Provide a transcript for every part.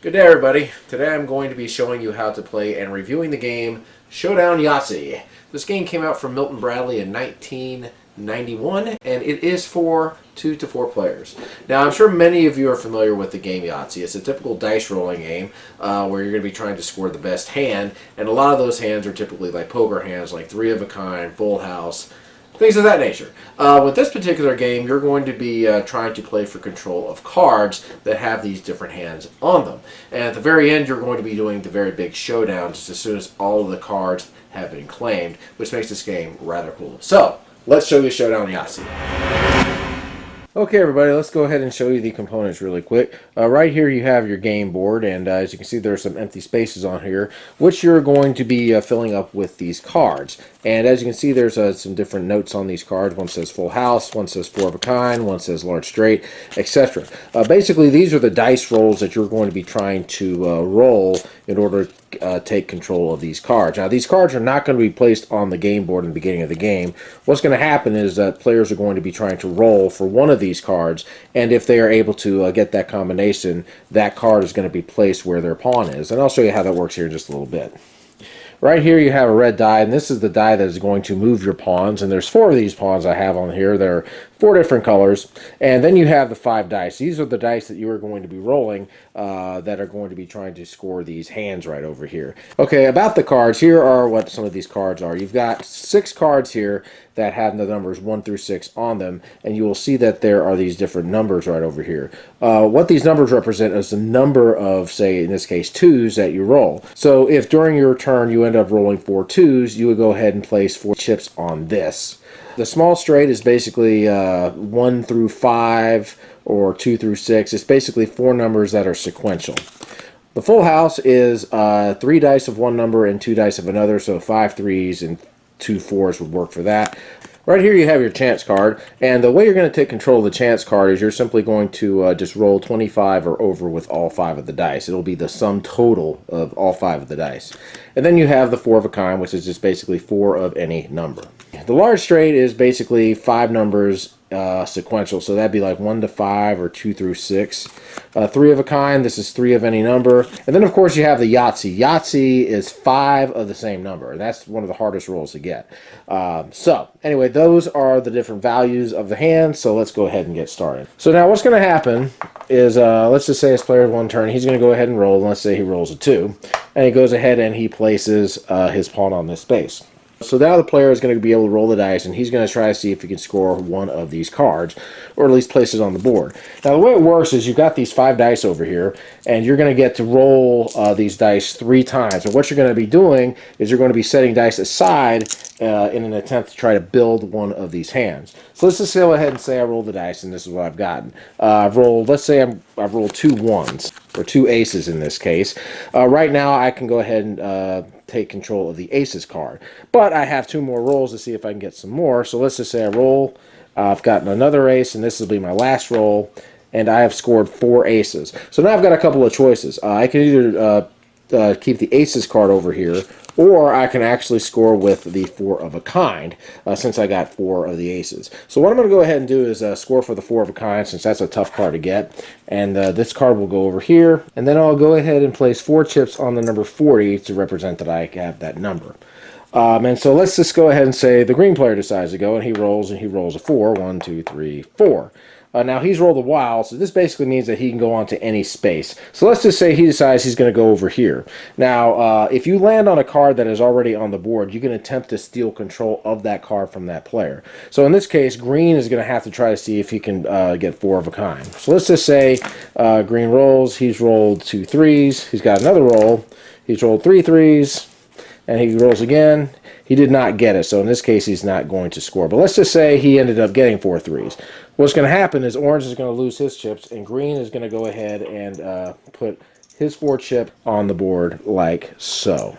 Good day, everybody. Today I'm going to be showing you how to play and reviewing the game Showdown Yahtzee. This game came out from Milton Bradley in 1991, and it is for 2 to 4 players. Now, I'm sure many of you are familiar with the game Yahtzee. It's a typical dice rolling game where you're going to be trying to score the best hand, and a lot of those hands are typically like poker hands, like three of a kind, full house, things of that nature. With this particular game, you're going to be trying to play for control of cards that have these different hands on them. And at the very end, you're going to be doing the very big showdown just as soon as all of the cards have been claimed, which makes this game rather cool. So, let's show you Showdown Yahtzee. Okay, everybody, let's go ahead and show you the components really quick. Right here you have your game board, and as you can see, there are some empty spaces on here, which you're going to be filling up with these cards. And as you can see, there's some different notes on these cards. One says full house, one says four of a kind, one says large straight, etc. Basically, these are the dice rolls that you're going to be trying to roll in order to take control of these cards. Now, these cards are not going to be placed on the game board in the beginning of the game. What's going to happen is that players are going to be trying to roll for one of these cards, and if they are able to get that combination, that card is going to be placed where their pawn is. And I'll show you how that works here in just a little bit. Right here you have a red die, and this is the die that is going to move your pawns, and there's 4 of these pawns I have on here. There are 4 different colors, and then you have the 5 dice. These are the dice that you are going to be rolling that are going to be trying to score these hands right over here. Okay, about the cards, here are what some of these cards are. You've got 6 cards here that have the numbers 1 through 6 on them, and you will see that there are these different numbers right over here. What these numbers represent is the number of, say, in this case, 2s that you roll. So if during your turn you end up rolling 4 2s, you would go ahead and place 4 chips on this. The small straight is basically 1 through 5 or 2 through 6. It's basically 4 numbers that are sequential. The full house is 3 dice of one number and 2 dice of another, so 5 3s and 2 4s would work for that. Right here you have your chance card, and the way you're going to take control of the chance card is you're simply going to just roll 25 or over with all 5 of the dice. It'll be the sum total of all 5 of the dice. And then you have the 4 of a kind, which is just basically 4 of any number. The large straight is basically 5 numbers sequential, so that'd be like 1 to 5 or 2 through 6. 3 of a kind, this is 3 of any number. And then of course you have the Yahtzee. Yahtzee is 5 of the same number, and that's one of the hardest rolls to get. So anyway, those are the different values of the hand, so let's go ahead and get started. So now what's going to happen is, let's just say this player has 1 turn, he's going to go ahead and roll, and let's say he rolls a 2, and he goes ahead and he places his pawn on this space. So now the player is going to be able to roll the dice, and he's going to try to see if he can score one of these cards, or at least place it on the board. Now the way it works is you've got these 5 dice over here, and you're going to get to roll these dice 3 times. And what you're going to be doing is you're going to be setting dice aside in an attempt to try to build one of these hands. So let's just go ahead and say I rolled the dice, and this is what I've gotten. I've rolled, let's say I've rolled 2 1s, or 2 aces in this case. Right now I can go ahead and take control of the aces card, but I have 2 more rolls to see if I can get some more. So let's just say I roll, I've gotten another ace, and this will be my last roll, and I have scored 4 aces. So now I've got a couple of choices. I can either keep the aces card over here, or I can actually score with the 4 of a kind, since I got 4 of the aces. So what I'm going to go ahead and do is score for the 4 of a kind, since that's a tough card to get. And this card will go over here, and then I'll go ahead and place 4 chips on the number 40 to represent that I have that number. And so let's just go ahead and say the green player decides to go, and he rolls a 4. 1, 2, 3, 4. Now he's rolled a wild, so this basically means that he can go onto any space. So let's just say he decides he's going to go over here. Now, if you land on a card that is already on the board, you can attempt to steal control of that card from that player. So in this case, green is going to have to try to see if he can get 4 of a kind. So let's just say green rolls, he's rolled 2 3s, he's got another roll, he's rolled 3 3s, and he rolls again. He did not get it, so in this case he's not going to score. But let's just say he ended up getting 4 3s. What's going to happen is orange is going to lose his chips, and green is going to go ahead and put his 4 chip on the board like so.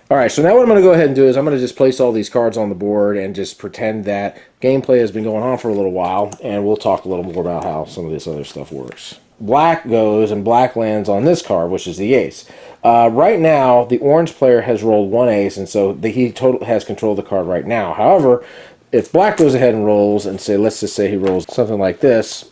Alright, so now what I'm going to go ahead and do is I'm going to just place all these cards on the board and just pretend that gameplay has been going on for a little while, and we'll talk a little more about how some of this other stuff works. Black goes, and black lands on this card, which is the ace. Right now, the orange player has rolled 1 ace, and so he has control of the card right now. However, if black goes ahead and rolls, and let's just say he rolls something like this,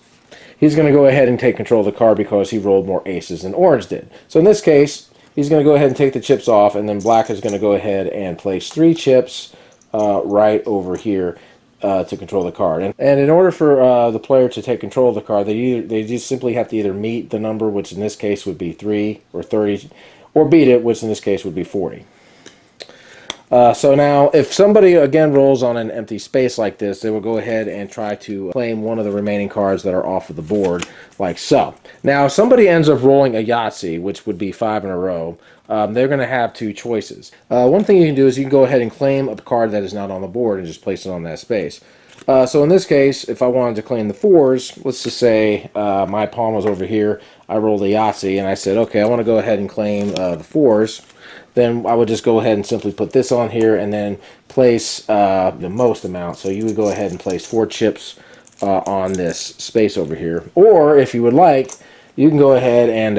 he's going to go ahead and take control of the card because he rolled more aces than orange did. So in this case, he's going to go ahead and take the chips off, and then black is going to go ahead and place 3 chips right over here to control the card. And in order for the player to take control of the card, they just simply have to either meet the number, which in this case would be 3 or 30, or beat it, which in this case would be 40. So now, if somebody again rolls on an empty space like this, they will go ahead and try to claim one of the remaining cards that are off of the board, like so. Now, if somebody ends up rolling a Yahtzee, which would be 5 in a row, they're going to have 2 choices. One thing you can do is you can go ahead and claim a card that is not on the board and just place it on that space. So in this case, if I wanted to claim the 4s, let's just say my pawn was over here, I rolled a Yahtzee, and I said, okay, I want to go ahead and claim the 4s. Then I would just go ahead and simply put this on here and then place the most amount. So you would go ahead and place 4 chips on this space over here. Or if you would like, you can go ahead and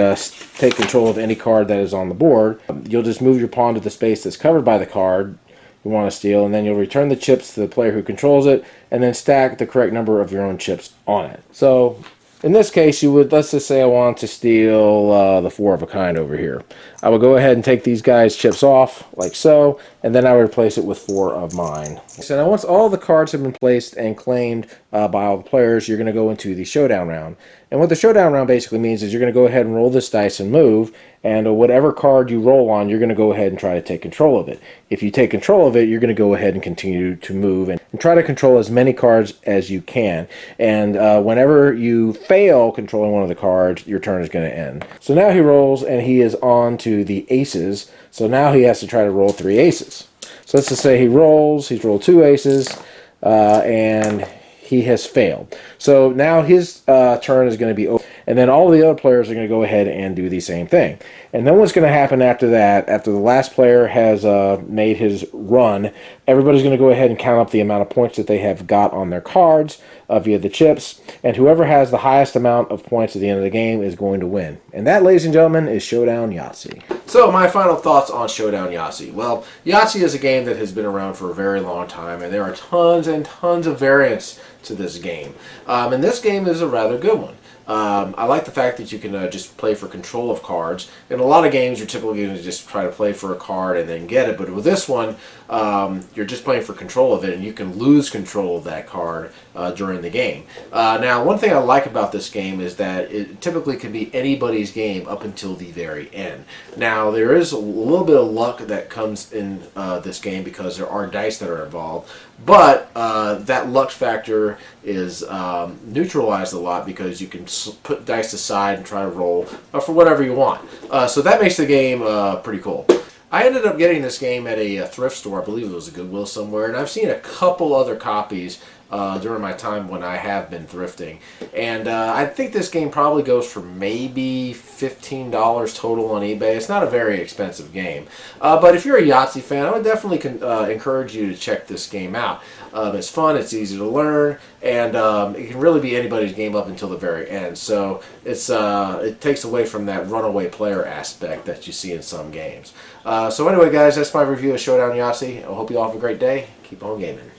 take control of any card that is on the board. You'll just move your pawn to the space that's covered by the card you want to steal, and then you'll return the chips to the player who controls it, and then stack the correct number of your own chips on it. So in this case, you would, let's just say I want to steal the 4 of a kind over here. I would go ahead and take these guys' chips off, like so, and then I would replace it with 4 of mine. So now once all the cards have been placed and claimed by all the players, you're going to go into the showdown round. And what the showdown round basically means is you're going to go ahead and roll this dice and move, and whatever card you roll on, you're going to go ahead and try to take control of it. If you take control of it, you're going to go ahead and continue to move and try to control as many cards as you can. And whenever you fail controlling one of the cards, your turn is going to end. So now he rolls, and he is on to the aces. So now he has to try to roll 3 aces. So let's just say he rolls, he's rolled 2 aces, and he has failed. So now his turn is going to be over, and then all the other players are going to go ahead and do the same thing. And then what's going to happen after that, after the last player has made his run, everybody's going to go ahead and count up the amount of points that they have got on their cards via the chips, and whoever has the highest amount of points at the end of the game is going to win. And that, ladies and gentlemen, is Showdown Yahtzee. So my final thoughts on Showdown Yahtzee. Well, Yahtzee is a game that has been around for a very long time, and there are tons and tons of variants to this game. And this game is a rather good one. I like the fact that you can just play for control of cards. In a lot of games, you're typically going to just try to play for a card and then get it. But with this one, you're just playing for control of it, and you can lose control of that card during the game. Now, one thing I like about this game is that it typically can be anybody's game up until the very end. Now, there is a little bit of luck that comes in this game because there are dice that are involved. But that luck factor is neutralized a lot because you can put dice aside and try to roll for whatever you want. So that makes the game pretty cool. I ended up getting this game at a thrift store. I believe it was a Goodwill somewhere, and I've seen a couple other copies during my time when I have been thrifting. And I think this game probably goes for maybe $15 total on eBay. It's not a very expensive game. But if you're a Yahtzee fan, I would definitely encourage you to check this game out. It's fun, it's easy to learn, and it can really be anybody's game up until the very end. So it takes away from that runaway player aspect that you see in some games. So anyway, guys, that's my review of Showdown Yahtzee. I hope you all have a great day. Keep on gaming.